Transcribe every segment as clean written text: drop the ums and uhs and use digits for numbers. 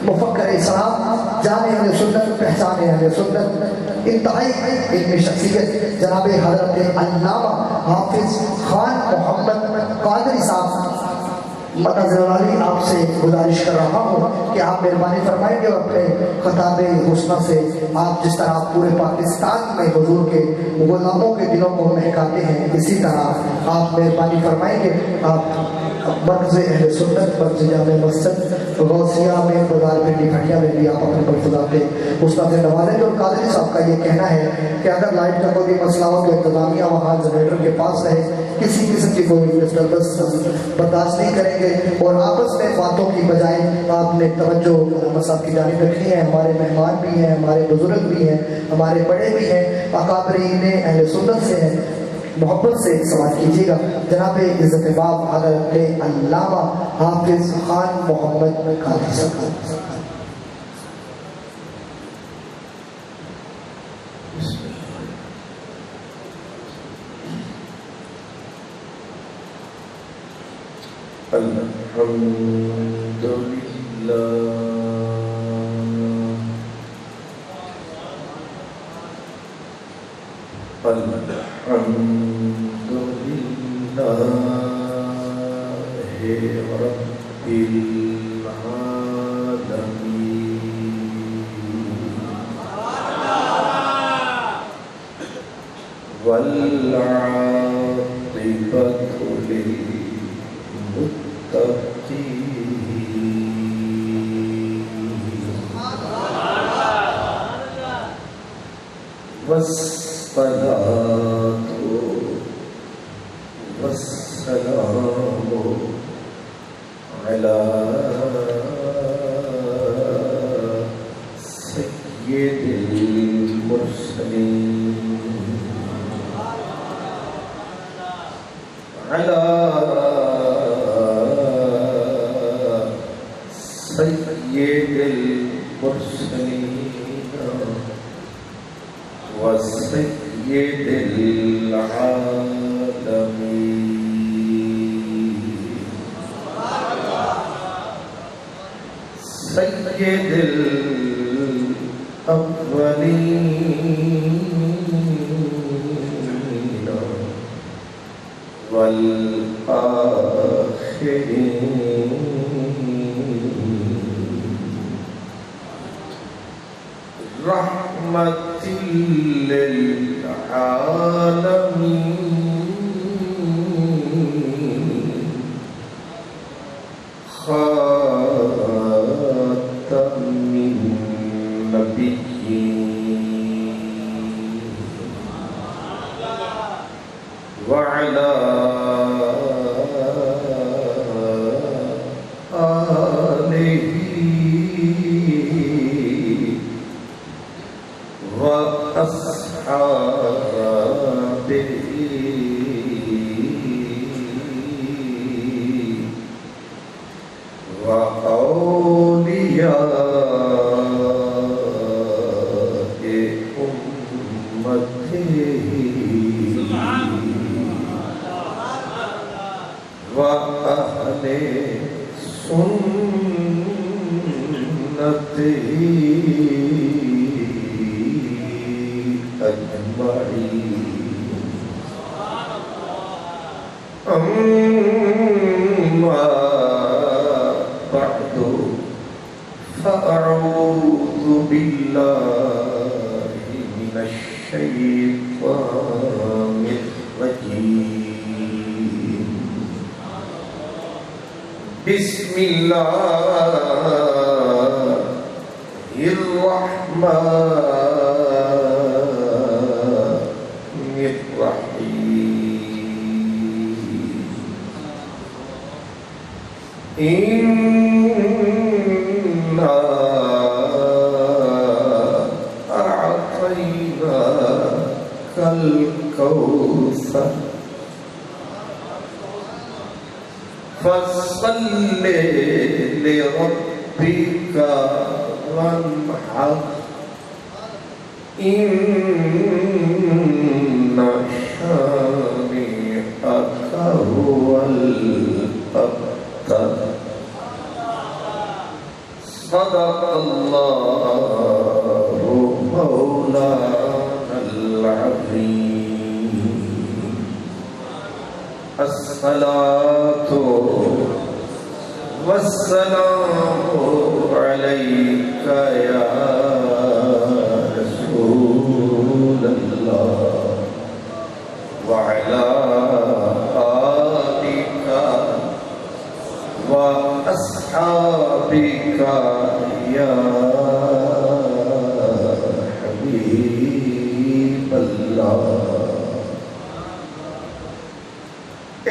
مفکر اسلام، جامع اہل سنت، پہچان اہل سنت، انتہائی علمی شخصیت جناب حضرت علامہ حافظ خان محمد قادری صاحب متضر علی، آپ سے گزارش کر رہا ہوں کہ آپ مہربانی فرمائیں گے اور اپنے خطاب حسنہ سے آپ جس طرح پورے پاکستان میں حضور کے غلاموں کے دلوں کو مہکاتے ہیں، اسی طرح آپ مہربانی فرمائیں گے آپ مرکز اہل سنت، مرکز جامع مسجد غوثیہ میں بازار پنڈی کھٹیا میں بھی آپ اپنے ملفوظات حسنہ سے نوازیں گے۔ اور قادری صاحب کا یہ کہنا ہے کہ اگر لائٹ کا کوئی مسئلہ ہو تو انتظامیہ وہاں جنریٹر کے پاس رہے، کسی قسم کی کوئی ڈسٹربنس برداشت نہیں کریں گے، اور آپس میں باتوں کی بجائے آپ نے توجہ علامہ صاحب کی جانب رکھنی ہے۔ ہمارے مہمان بھی ہیں، ہمارے بزرگ بھی ہیں، ہمارے بڑے بھی ہیں، اکابرین اہل سنت سے ہیں، محبت سے سوال کیجیے گا۔ جناب عزت باب حضرت علامہ حافظ خان محمد قادری صاحب۔ الحمد للہ الحمد للہ رب العالمین والعاقبۃ والصلاة والسلام على سيد المرسلين على سيد المرسلين وسيد العالمين سيد الأولين والآخرين رحمة للعالمين خاتم النبيين وعلى آله وأصحابه وأولياء أمته وأهل سنته أجمعين أما بعد فأعوذ بالله من الشيطان الرجيم بسم الله الرحمن الرحيم إنا أعطيناك الكوثر فصل لربك وانحر إن شانئك هو الأبتر صدق اللہ مولانا العظیم الصلاۃ والسلام علیک یا رسول اللہ وعلی آلک وَأَصْحَابِكَ يَا حبیب اللہ.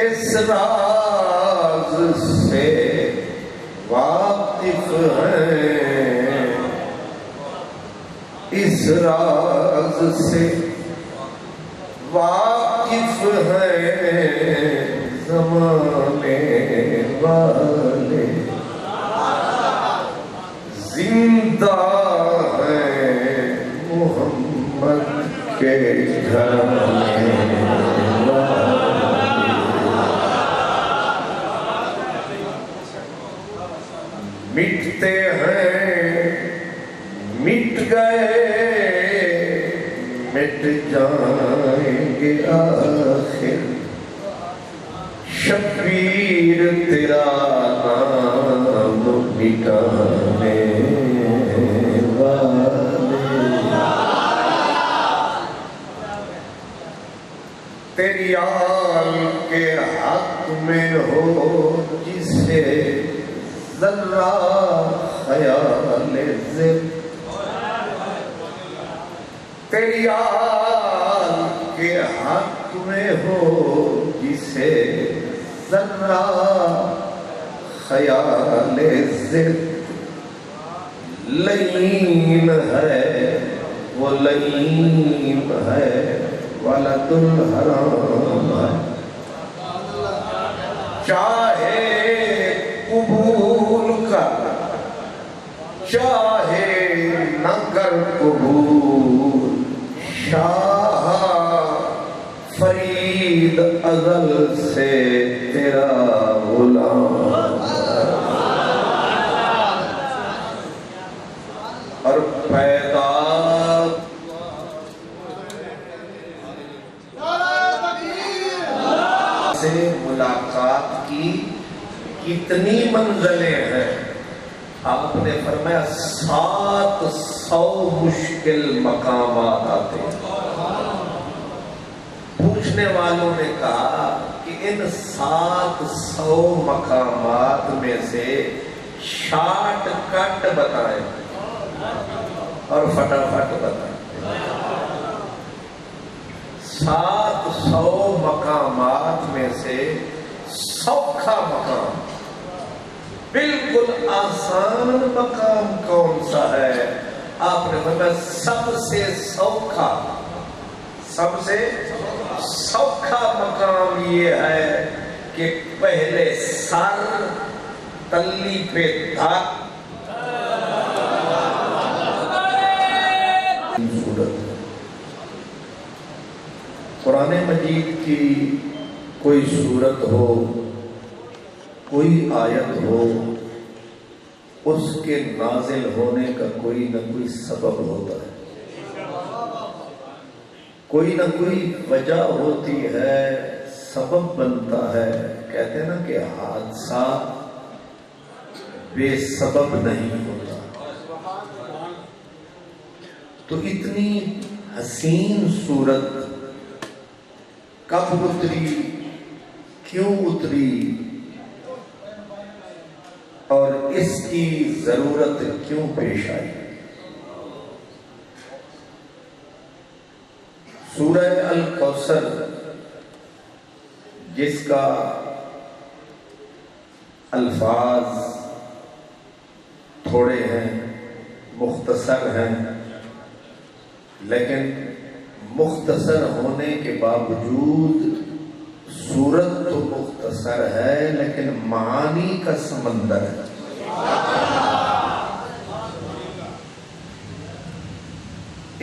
اس راز سے واقف ہیں، اس راز سے واقف ہیں زمانے والے، زندہ ہیں محمد کے گھر میں. مٹتے ہیں مٹ گئے مٹ جائیں گے آخر، شبیر تیرا نام مٹانے والے. تیری آل کے حق میں ہو جسے ذرہ خیال ذل، تیری آل کے حق میں ہو جسے ذرہ خیال ذل. لئیم ہے وہ لئیم ہے ولد الحرام ہے، چاہے قبول کر چاہے نہ کر قبول، شاہ فرید ازل سے تیرا غلام. اور پیدا سے ملاقات کی کتنی منزلیں ہیں. آپ نے فرمایا 700 مشکل مقامات آتے ہیں. پوچھنے والوں نے کہا کہ ان 700 مقامات میں سے شارٹ کٹ بتائیں اور فٹافٹ بتائیں. 700 مقامات میں سے سوکھا مقام، بالکل آسان مقام کون سا ہے؟ آپ نے فرمایا سب سے سوکھا مقام یہ ہے کہ پہلے سر تلی پہ دھات. قرآن مجید کی کوئی صورت ہو، کوئی آیت ہو، اس کے نازل ہونے کا کوئی نہ کوئی سبب ہوتا ہے، کوئی نہ کوئی وجہ ہوتی ہے، سبب بنتا ہے. کہتے ہیں نا کہ حادثہ بے سبب نہیں ہوتا. تو اتنی حسین صورت کب اتری، کیوں اتری، اور اس کی ضرورت کیوں پیش آئی؟ سورہ الکوثر جس کا الفاظ تھوڑے ہیں، مختصر ہیں، لیکن مختصر ہونے کے باوجود صورت تو مختصر ہے لیکن معانی کا سمندر ہے.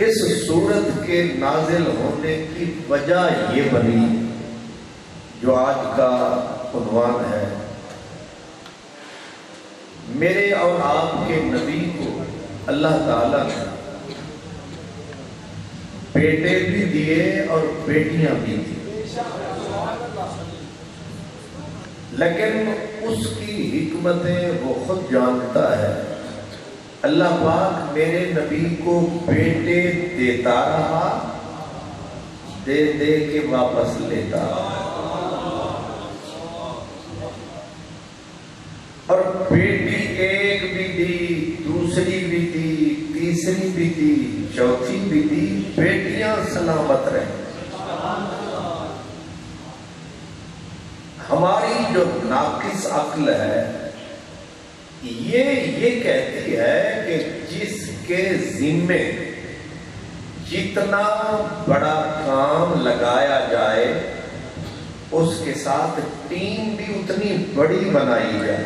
اس صورت کے نازل ہونے کی وجہ یہ بنی جو آج کا عنوان ہے، میرے اور آپ کے نبی کو اللہ تعالیٰ نے بیٹے بھی دیے اور بیٹیاں بھی دی، لیکن اس کی حکمتیں وہ خود جانتا ہے۔ اللہ پاک میرے نبی کو بیٹے دیتا رہا، دے دے کے واپس لیتا رہا، اور بیٹی ایک بھی دی، دوسری بھی دی، تیسری بھی دی، چوتھی بھی دی، بیٹیاں سلامت رہیں۔ ہماری جو ناقص عقل ہے یہ کہتی ہے کہ جس کے ذمے جتنا بڑا کام لگایا جائے اس کے ساتھ ٹیم بھی اتنی بڑی بنائی جائے،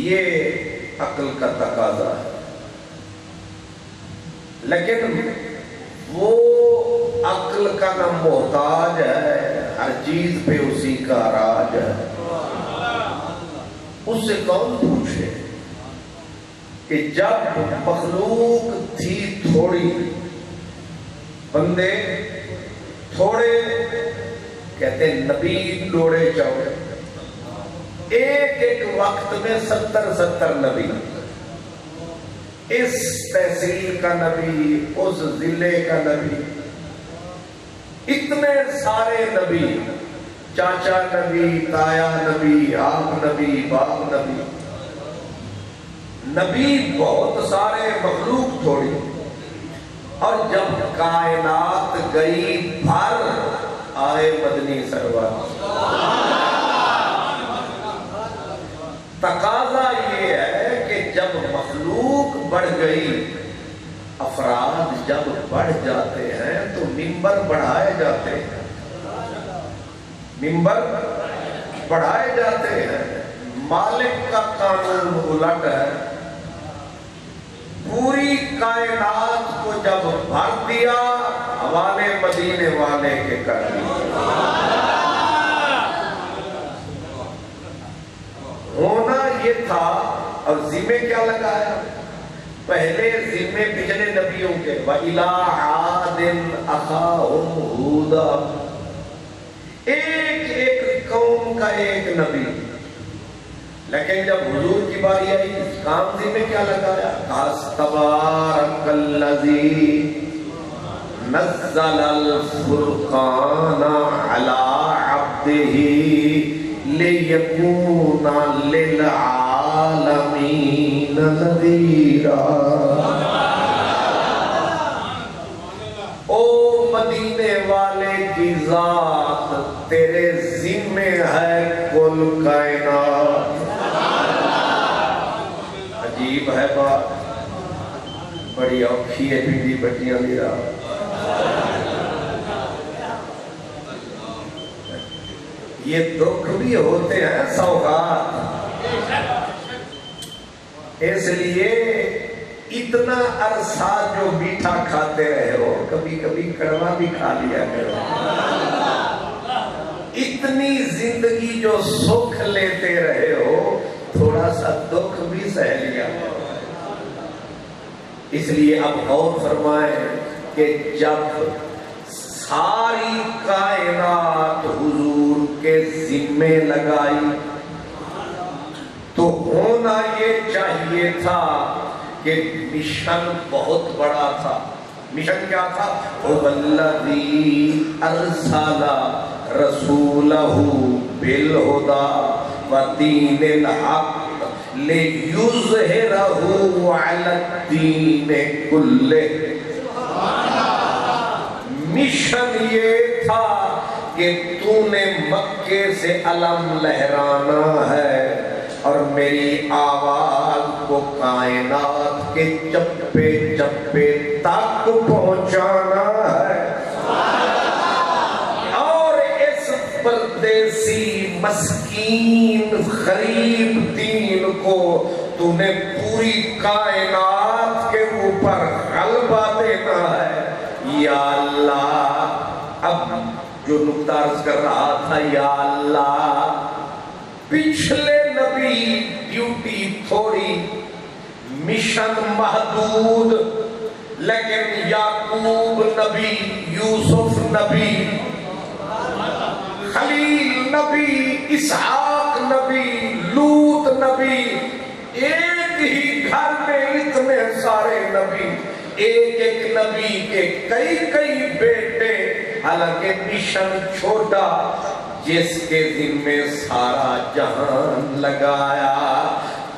یہ عقل کا تقاضا ہے۔ لیکن وہ عقل کا نہ محتاج ہے، ہر چیز پہ اسی کا راج ہے۔ اس سے کون پوچھے کہ جب مخلوق تھی تھوڑی، بندے تھوڑے، کہتے نبی ڈوڑے چوڑے، ایک ایک وقت میں 70 نبی، اس تحصیل کا نبی، اس ضلع کا نبی، اتنے سارے نبی، چاچا نبی، تایا نبی، آپ نبی، باپ نبی، نبی بہت سارے، مخلوق تھوڑی۔ اور جب کائنات گئی بھر، آئے مدنی سرور۔ تقاضا یہ ہے کہ جب مخلوق بڑھ گئی، افراد جب بڑھ جاتے ہیں تو ممبر بڑھائے جاتے ہیں، ممبر بڑھائے جاتے ہیں۔ مالک کا قانون الٹ ہے، پوری کائنات کو جب بھر دیا، حوالے مدینے والے کے کر دیا۔ ہونا یہ تھا، اور ذمے کیا لگایا؟ پہلے ذمے پچھلے نبیوں کے، وَإِلَىٰ عَادٍ أَخَاهُمْ هُودًا، ایک ایک قوم کا ایک نبی۔ لیکن جب حضور کی باری آئی، کام ذمے کیا لگایا؟ تبارک الذی نزل الفرقان علی عبدہ لیکون للعالمین نذیرا۔ او مدینے والے کی ذات، تیرے ذمے ہے کل کائنات۔ عجیب ہے بات، بڑی اوکھی ہے بیٹی بٹیاں میرا۔ یہ دکھ بھی ہوتے ہیں سوغات، اس لیے اتنا عرصہ جو میٹھا کھاتے رہے ہو، کبھی کبھی کڑوا بھی کھا لیا کرو۔ اتنی زندگی جو سکھ لیتے رہے ہو، تھوڑا سا دکھ بھی سہ لیا کرو۔ اس لیے اب غور فرمائیں کہ جب ساری کائنات حضور کے ذمے لگائی تو ہونا یہ چاہیے تھا کہ مشن بہت بڑا تھا۔ مشن کیا تھا؟ وَالَّذِي أَرْسَلَ رَسُولَهُ بِالْهُدَى وَدِينِ الْحَقِّ لِيُظْهِرَهُ عَلَى الدِّينِ كُلِّهِ۔ مشن یہ تھا کہ تو نے مکے سے علم لہرانا ہے اور میری آواز کو کائنات کے چپے چپے تک پہنچانا ہے، اور اس پردیسی مسکین غریب دین کو تو نے پوری کائنات کے اوپر غلبہ دینا ہے۔ یا اللہ، اب جو نقطہ عرض کر رہا تھا، یا اللہ پچھلے نبی ڈیوٹی تھوڑی، مشن محدود، لیکن یعقوب نبی، یوسف نبی، خلیل نبی، اسحاق نبی، لوط نبی، ایک ہی گھر میں اتنے سارے نبی، ایک ایک نبی کے کئی کئی بیٹے، حالانکہ مشن چھوٹا، جس کے ذمے سارا جہان لگایا۔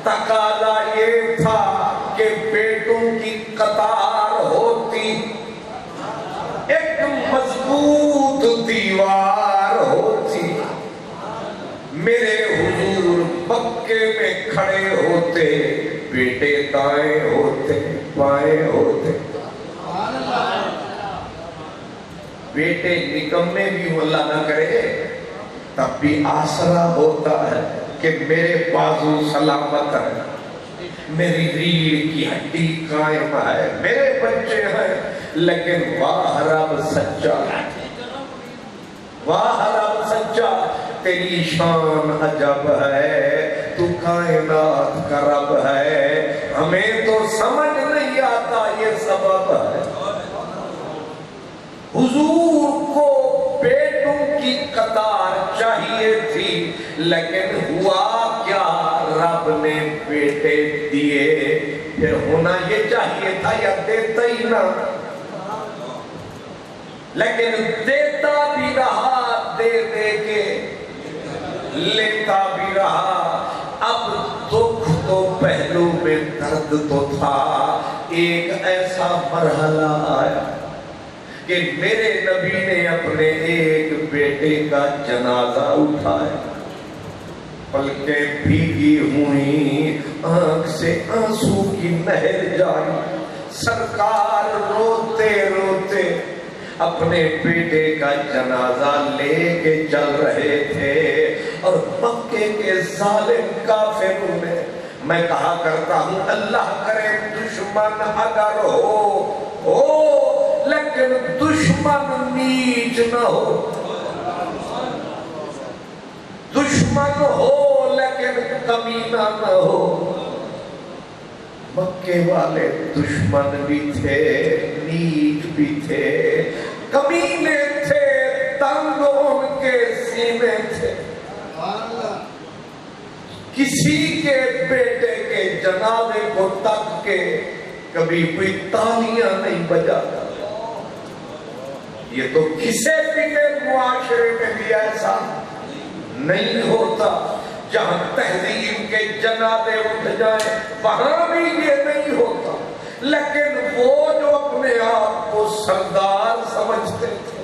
تقاضا یہ تھا کہ بیٹوں کی قطار ہوتی، ایک مضبوط دیوار ہوتی، میرے حضور مکے میں کھڑے ہوتے، بیٹے دائیں ہوتے بائیں ہوتے، بیٹے نکمے بھی اللہ نہ کرے تب بھی آسرا ہوتا ہے کہ میرے بازو سلامت ہے، میری ریڑھ کی ہڈی قائم ہے، میرے بچے ہیں، لیکن واہ رب سچا، واہ رب سچا، تیری شان عجب ہے، تو کائنات کا رب ہے، ہمیں تو سمجھ نہیں آتا یہ سبب ہے۔ حضور کو بیٹوں کی قطار چاہیے تھی، لیکن ہوا کیا، رب نے بیٹے دیے، پھر ہونا یہ چاہیے تھا یا دیتا ہی نہ، لیکن دیتا بھی رہا، دے دے کے لیتا بھی رہا۔ اب دکھ تو پہلو میں درد تو تھا، ایک ایسا مرحلہ آیا کہ میرے نبی نے اپنے ایک بیٹے کا جنازہ اٹھایا، پلکیں بھیگی ہوئی، آنکھ سے آنسو کی نہر جاری، سرکار روتے روتے اپنے بیٹے کا جنازہ لے کے چل رہے تھے، اور مکے کے ظالم کافروں نے، میں کہا کرتا ہوں اللہ کرے دشمن اگر ہو لیکن دشمن نیچ نہ ہو، دشمن ہو لیکن کمینہ نہ ہو۔ مکے والے دشمن بھی تھے، نیچ بھی تھے، کمینے تھے، تنگ ان کے سینے تھے، کسی کے بیٹے کے جنازے کو تک کے کبھی کوئی تالیاں نہیں بجاتا۔ یہ تو کسی پیٹے معاشرے میں بھی ایسا نہیں ہوتا، جہاں تہذیب کے جنازے اٹھ جائیں وہاں بھی یہ نہیں ہوتا، لیکن وہ جو اپنے آپ کو سردار سمجھتے تھے،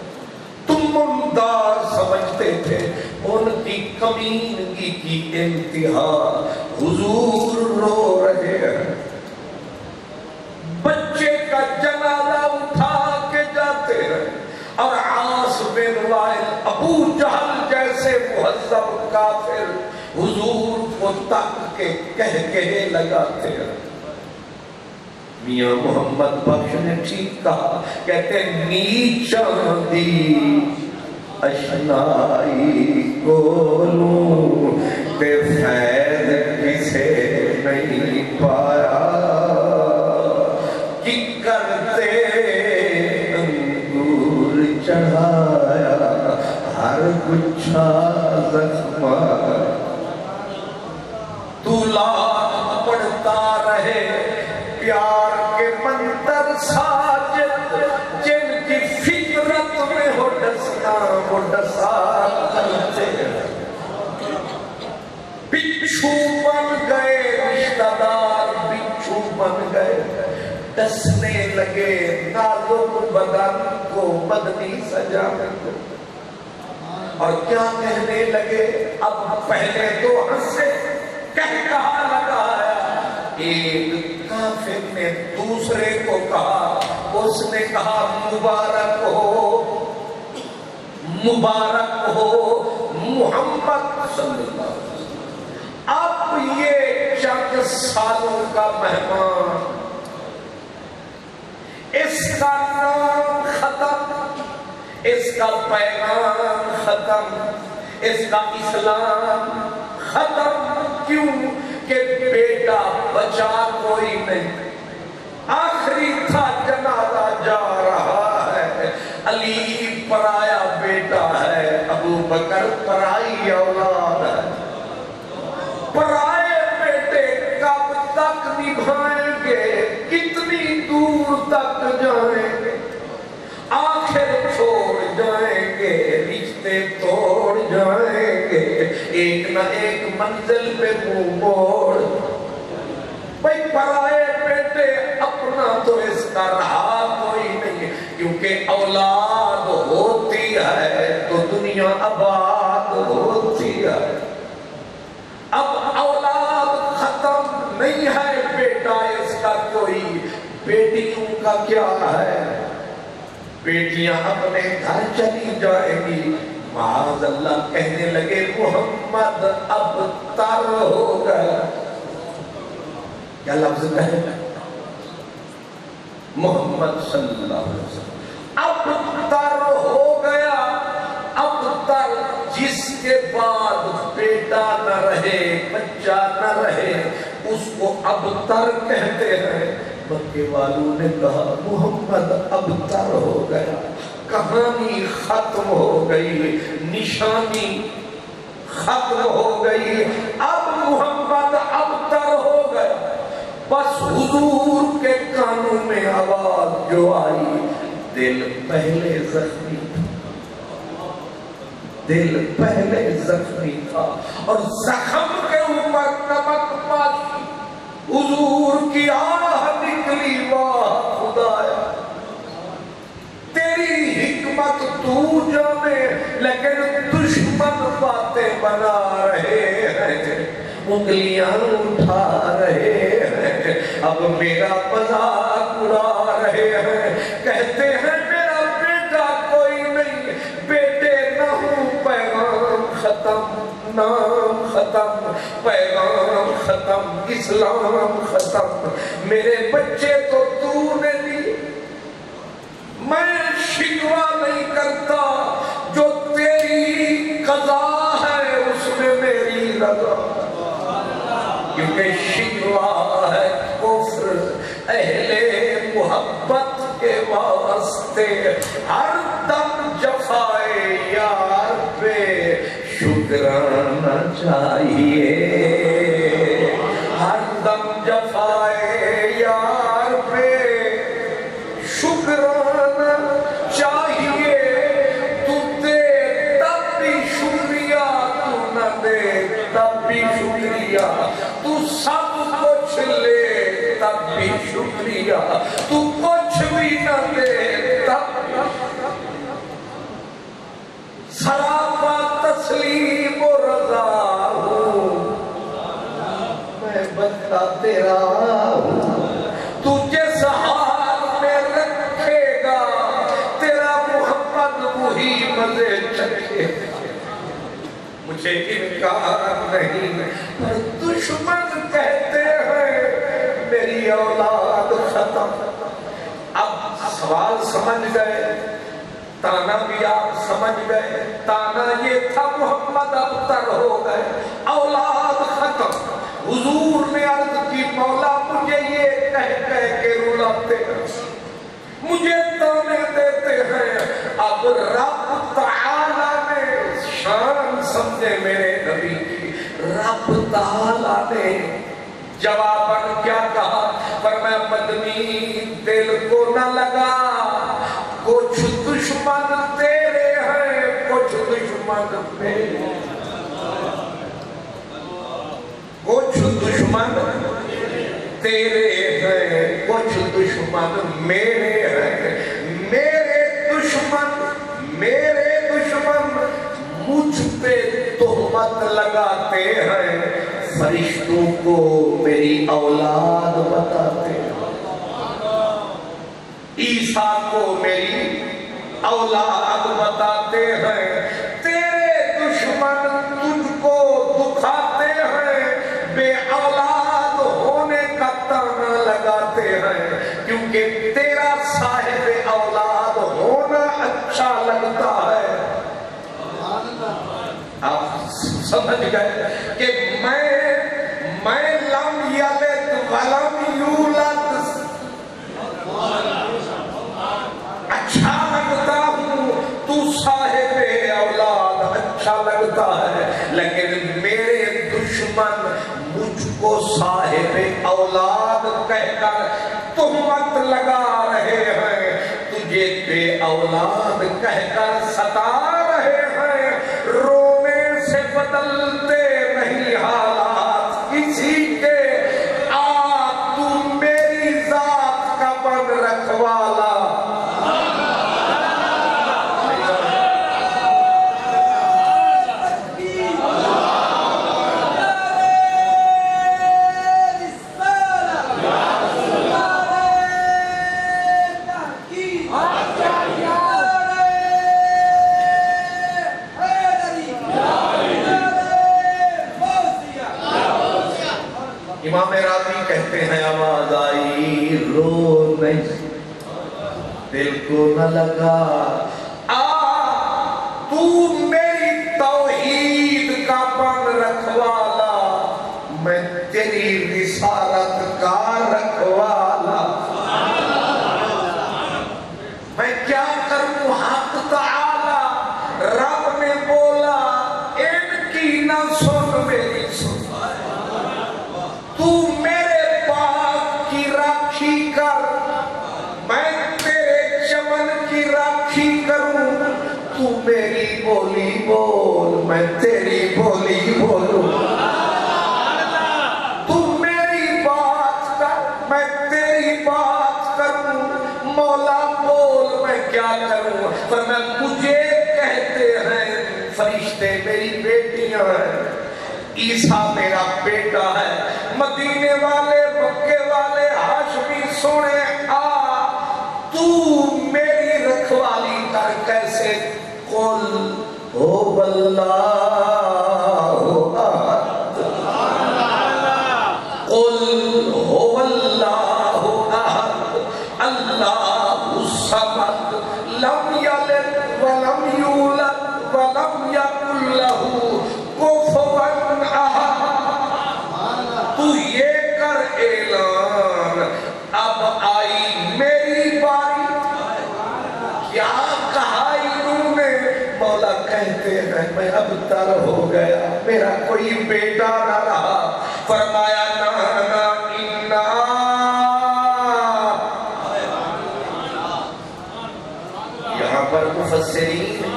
تمندار سمجھتے تھے، ان کی کمینگی کی انتہا۔ حضور رو رہے ہیں، بچے کا جنازہ اٹھا کے جاتے ہیں، اور عاص بن وائل، ابو جہل جیسے مہذب کافر حضور کو تک کے کہے لگاتے ہیں۔ میاں محمد بخش نے ٹھیک کہا، کہتے نیچاں دی اشنائی کو لوں تے فیض کسے نہیں پایا، کہ کرتے انگور چڑھایا ہر گچھا زخمہ، تو لاکھ پڑھتا رہے پیار کے منتر ساجد، جن کی فطرت میں ہو ڈسنا وہ ڈسا کرتے، بچھو بن گئے رشتہ دار، بچھو بن گئے، ڈسنے لگے نازک بدن کو مدنی سجانے کو، اور کیا کہنے لگے، اب پہلے تو ہنسے، کہا لگایا، ایک کافر نے دوسرے کو کہا، اس نے کہا مبارک ہو محمد صلی اللہ علیہ وسلم۔ اب یہ چند سالوں کا مہمان، اس کا نام ختم، اس کا پیغام ختم، اس کا اسلام ختم کیوں کہ بیٹا بچا کوئی نہیں، آخری تھا جنازہ جا رہا ہے، علی پرایا بیٹا ہے، ابو بکر پرائی اولاد ہے، پرائے بیٹے کب تک نبھائیں گے، کتنی دور تک جائیں گے، آخر چھوڑ جائیں گے، رشتے توڑ جائیں گے، ایک نہ ایک منزل پہ منہ موڑ۔ بھئی پرائے بیٹے اپنا تو اس کا رہا کوئی نہیں، کیونکہ اولاد ہوتی ہے تو دنیا آباد ہوتی ہے۔ اب اولاد ختم نہیں ہے، بیٹا اس کا کوئی، بیٹیوں کا کیا ہے؟ بیٹیاں اپنے گھر چلی جائیں گی، معاذ اللہ کہنے لگے محمد اب تر ہو گیا۔ کیا لفظ ہے؟ محمد صلی اللہ علیہ وسلم اب تر ہو گیا، اب تر جس کے بعد بیٹا نہ رہے، بچہ نہ رہے، اس کو اب تر کہتے ہیں۔ مکے والوں نے کہا محمد اب تر ہو گیا، کہانی ختم ہو گئی، نشانی ختم ہو گئی، اب محمد اب تر ہو گیا۔ بس حضور کے کانوں میں آواز جو آئی، دل پہلے زخمی تھا، دل پہلے زخمی تھا، اور زخم کے اوپر نمک پاکی، حضور کی آہ نکلی، واہ خدایا تیری حکمت تو جانے، لیکن دشمن باتیں بنا رہے ہیں، انگلیاں اٹھا رہے ہیں، اب میرا مذاق اڑا رہے ہیں، کہتے ہیں میرا بیٹا کوئی نہیں، بیٹے نہ ہوں، پیغام ختم، نام ختم، پیغام ختم، اسلام ختم، میرے بچے تو تو نے دی۔ میں شکوہ نہیں کرتا، جو تیری قضا ہے اس میں میری رضا، کیونکہ شکوہ ہے کفر اہل محبت کے واسطے، ہر دم جفائے یار پہ شکرانا چاہیے، ہر دم جفائے یار پہ شکرانا چاہیے، تو دے تب بھی شکریہ، تو نہ دے تب بھی شکریہ، تو سب کچھ لے تب بھی شکریہ، تو کچھ بھی نہ دے تب بھی سراپا تسلیم و رضا ہوں، میں بندہ تیرا ہوں، تو جس حال میں رکھے گا تیرا محمد وہی مزے چکھے، مجھے انکار نہیں، پر دشمن کہتے ہیں میری اولاد ختم۔ اب سوال سمجھ گئے، تانا بھی آپ سمجھ گئے، تانا یہ تھا محمد اب تر ہو گئے، اولاد ختم۔ حضور نے عرض کی مولا مجھے یہ کہہ کے رلاتے ہیں، مجھے تانے دیتے ہیں، اب رب تعالیٰ نے شان سمجھے میرے نبی کی، رب تعالیٰ نے جواباً کیا کہا، فرمایا مدنی دل کو نہ لگا، کچھ دشمن تیرے ہیں، کچھ دشمن میرے، کچھ دشمن تیرے ہیں، کچھ دشمن میرے ہیں، میرے دشمن مجھ پہ تہمت لگاتے ہیں، فرشتوں کو میری اولاد بتاتے ہیں، عیسیٰ کو میری اولاد بتاتے ہیں، تیرے دشمن تجھ کو دکھاتے ہیں، بے اولاد ہونے کا تانا لگاتے ہیں، کیونکہ تیرا صاحب اولاد ہونا اچھا لگتا ہے۔ آپ سمجھ گئے کہ میں لم یلد ولم یولد، اچھا لگتا ہوں تو صاحب اولاد، اچھا لگتا ہے، لیکن میرے دشمن مجھ کو صاحب اولاد کہہ کر تہمت لگا رہے ہیں، تجھے بے اولاد کہہ کر ستا رہے ہیں، رونے سے بدلتے نہیں حالات کسی کے، تو میری ذات کا بن رکھوالا، امام راضی کہتے ہیں آواز آئی رو نہیں دل کو نہ لگا، تو میری توحید کا بن رکھوالا، میں تیری رسالت کا رکھوالا، میں کیا کروں حق تعالی، رب نے بولا ان کی نہ سن میری سن، تو میرے باغ کی راکھی کر، میں تیرے چمن کی راکھی کروں، تو میری بولی بول میں تیری بولی بولوں، تو میری بات کر میں تیری بات کروں، مولا بول میں کیا کروں، فرمایا مجھے کہتے ہیں فرشتے میری بیٹیاں ہیں، عیسیٰ میرا بیٹا ہے، مدینے والے مکے والے ہاشمی سونے تو میری رکھوالی کر کیسے، قل هو اللہ احد، قل هو اللہ احد اللہ الصمد لم یلد ولم یولد ولم یکن لہ کفوا احد، تو یہ کر اعلان اب آئی میری باری، کیا کہا انہوں نے، مولا کہتے ہیں میں اب تر ہو گیا، میرا کوئی بیٹا نہ رہا، فرمایا نانا انا، یہاں پر مفسرین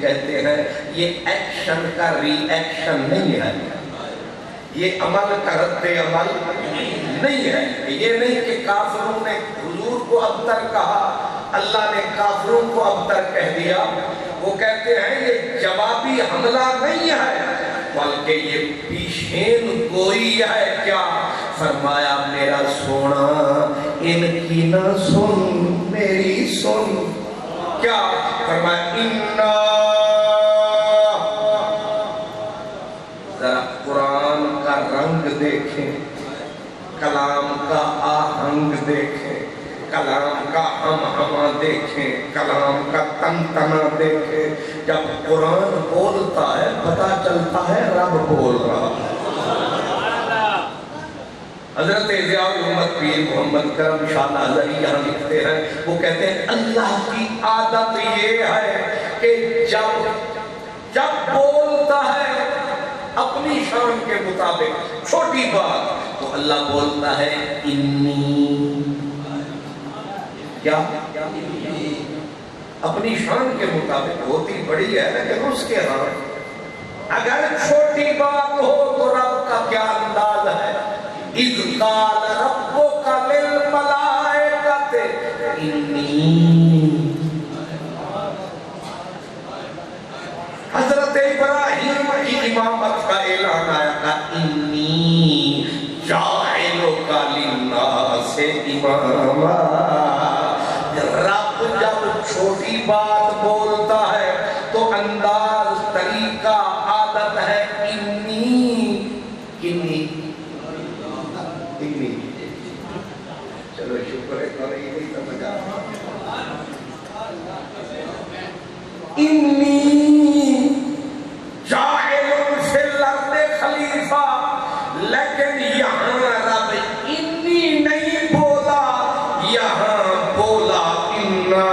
کہتے ہیں یہ ایکشن کا ری ایکشن نہیں ہے، یہ عمل کا رد عمل نہیں ہے، یہ نہیں کہ کافروں نے حضور کو ابتر کہا، اللہ نے کافروں کو ابتر کہہ دیا، وہ کہتے ہیں یہ جوابی حملہ نہیں ہے، بلکہ یہ پیشین گوئی ہے، کیا فرمایا میرا سونا ان کی نہ سن میری سن، کیا فرمایا انا، ذرا قرآن کا رنگ دیکھیں، کلام کا آہنگ دیکھیں، کلام کا ہم دیکھیں، کلام کا تنتنا دیکھیں، جب قرآن بولتا ہے پتہ چلتا ہے رب بول رہا ہے۔ حضرت ضیاء الامت پیر محمد کرم شاہ ناظری یہاں لکھتے ہیں، وہ کہتے ہیں اللہ کی عادت یہ ہے کہ جب بولتا ہے اپنی شان کے مطابق چھوٹی بات تو اللہ بولتا ہے انی، کیا اپنی شان کے مطابق ہوتی بڑی ہے لیکن اس کے ہاں اگر چھوٹی بات ہو تو رب کا کیا انداز ہے، اذ قال ربک للملائکۃ انی، حضرت ابراہیم کی امامت کا اعلان آیا تھا انی جاعلک للناس اماما، رب جب چھوٹی بات بولتا ہے تو انداز طریقہ عادت ہے انی، چلو شکر ہے انی جاعل فی الارض لیکن یہاں رب انی نہیں بولا، یہاں بولا انا۔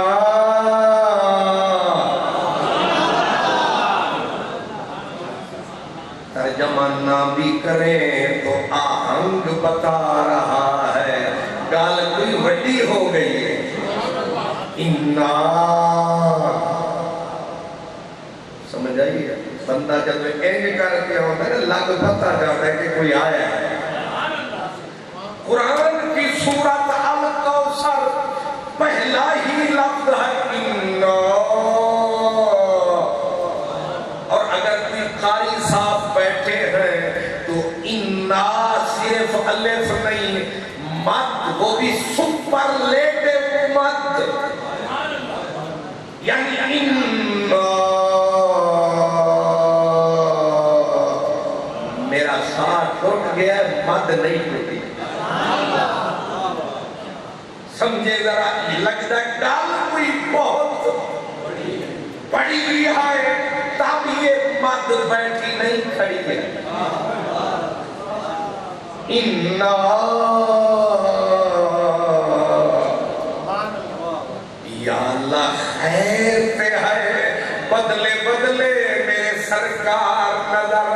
ترجمہ نہ بھی کریں تو آہنگ بتا رہا ہے، گال کوئی وڈی ہو گئی ہے۔ انا سمجھ آئیے، بندہ جب اینج کر کے ہوتا ہے لگ پتا جاتا ہے کہ کوئی آیا ہے۔ قرآن کی سورت الکوثر پہلا ہی لفظ ہے انا، اور اگر کوئی قاری صاحب بیٹھے ہیں تو انا صرف الف نہیں، مد، وہ بھی سپرلیٹو مد، یعنی انا میرا ساتھ ٹوٹ گیا، مد نہیں ٹوٹی۔ سمجھے ذرا، لگتا ہے گال کوئی بہت بڑی بھی ہے، تب یہ مد بیٹھی نہیں کھڑی ہے۔ انا یا اللہ خیر پہ ہے، بدلے بدلے میرے سرکار نظر